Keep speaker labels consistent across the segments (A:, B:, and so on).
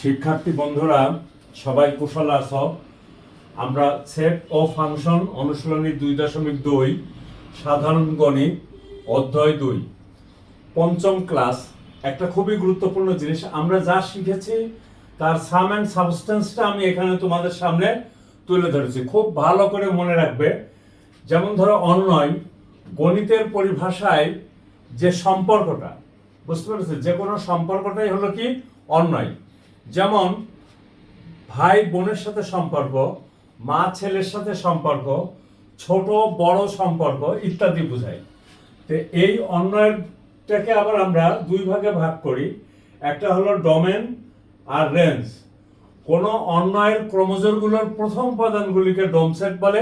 A: শিক্ষার্থী বন্ধুরা সবাই কুশল আছো। আমরা সেট ও ফাংশন অনুশীলনী 2.2 সাধারণ গণিত অধ্যায় 2 পঞ্চম ক্লাস। একটা খুবই গুরুত্বপূর্ণ জিনিস আমরা যা শিখেছি তার সাম অ্যান্ড সাবস্টেন্সটা আমি এখানে তোমাদের সামনে তুলে ধরেছি, খুব ভালো করে মনে রাখবে। যেমন ধরো অন্যয়, গণিতের পরিভাষায় যে সম্পর্কটা, বুঝতে পেরেছি, যে কোনো সম্পর্কটাই হলো কি অন্যয়। যেমন ভাই বোনের সাথে সম্পর্ক, মা ছেলের সাথে সম্পর্ক, ছোট বড় সম্পর্ক ইত্যাদি বোঝায়। তো এই অন্যয়টাকে আবার আমরা দুই ভাগে ভাগ করি, একটা হলো ডোমেন আর রেঞ্জ। কোন অন্যয়ের ক্রোমোজোমগুলোর প্রথম উপাদানগুলিকে ডোম সেট বলে,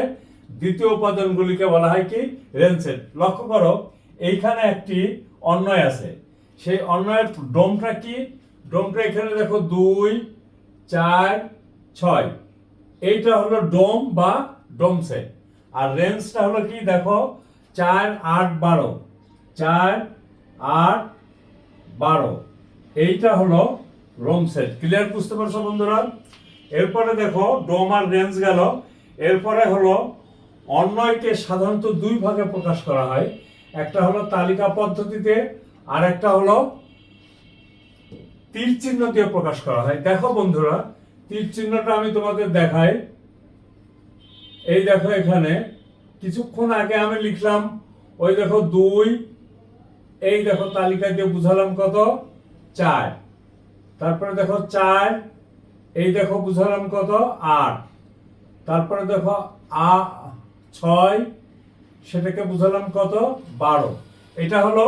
A: দ্বিতীয় উপাদানগুলিকে বলা হয় কি রেঞ্জ সেট। লক্ষ্য করো এইখানে একটি অন্যয় আছে, সেই অন্যয়ের ডোমটা কি? ডোমটা এখানে দেখো 2, 4, 6, এইটা হলো ডোম বা ডোম সেট। আর রেঞ্জটা হলো কি দেখো 4, 8, 12, 4, 8, 12, এইটা হলো রোম সেট। ক্লিয়ার বুঝতে পারছো বন্ধুরা? এরপরে দেখো ডোম আর রেঞ্জ গেল। এরপরে হলো অন্যয়কে সাধারণত দুই ভাগে প্রকাশ করা হয়, একটা হলো তালিকা পদ্ধতিতে আর একটা হলো তীর চিহ্ন দিয়ে প্রকাশ করা হয়। দেখো বন্ধুরা, তীর চিহ্নটা আমি তোমাদের দেখাই। এই দেখো এখানে কিছুক্ষণ আগে আমি লিখলাম, ওই দেখো 2, এই দেখো তালিকা দিয়ে বুঝালাম কত 4, তারপরে দেখো 4, এই দেখো বুঝালাম কত 8, তারপরে দেখো 6, সেটাকে বুঝালাম কত 12। এটা হলো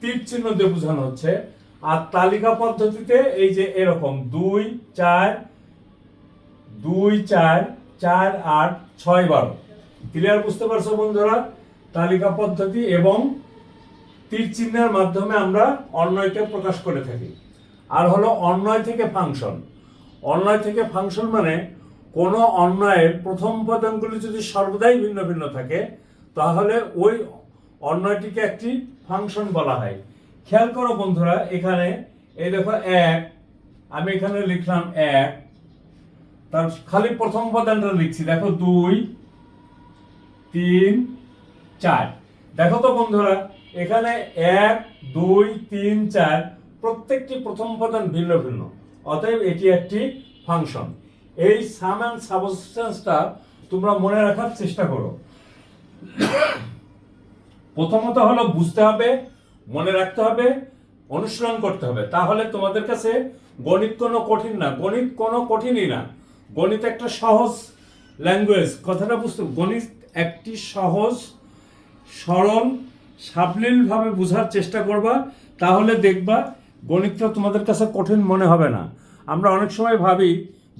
A: তীর চিহ্ন দিয়ে বোঝানো হচ্ছে। আর তালিকা পদ্ধতিতে এই যে এরকম 2, 4, 2, 4, 4, 8, 6, 12। ক্লিয়ার বুঝতে পারছো বন্ধুরা? তালিকা পদ্ধতি এবং তীর চিহ্নের মাধ্যমে আমরা অন্যয়কে প্রকাশ করে থাকি। আর হলো অন্যয় থেকে ফাংশন। অন্যয় থেকে ফাংশন মানে কোন অন্যয়ের প্রথম উপাদানগুলি যদি সর্বদাই ভিন্ন ভিন্ন থাকে তাহলে ওই অন্যয়টিকে একটি ফাংশন বলা হয়। খেয়াল করো বন্ধুরা, এখানে এই দেখো 1, আমি এখানে লিখলাম 1, তার খালি প্রথম উপাদানটা লিখছি, দেখো 2, 3, 4। দেখো তো বন্ধুরা, এখানে 1, 2, 3, 4 প্রত্যেকটি প্রথম উপাদান ভিন্ন ভিন্ন, অতএব এটি একটি ফাংশন। এই সাম এন্ড সাবস্টেন্সটা তোমরা মনে রাখার চেষ্টা করো। প্রথমত হলো বুঝতে হবে, মনে রাখতে হবে, অনুশীলন করতে হবে, তাহলে তোমাদের কাছে গণিত কোনো কঠিন না। গণিত কোনো কঠিনই না, গণিত একটা সহজ ল্যাঙ্গুয়েজ। কথাটা বুঝতে, গণিত একটি সহজ সরল সাবলীলভাবে বোঝার চেষ্টা করবা, তাহলে দেখবা গণিতটা তোমাদের কাছে কঠিন মনে হবে না। আমরা অনেক সময় ভাবি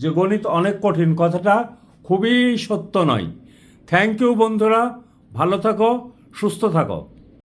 A: যে গণিত অনেক কঠিন, কথাটা খুবই সত্য নয়। থ্যাংক ইউ বন্ধুরা, ভালো থাকো, সুস্থ থাকো।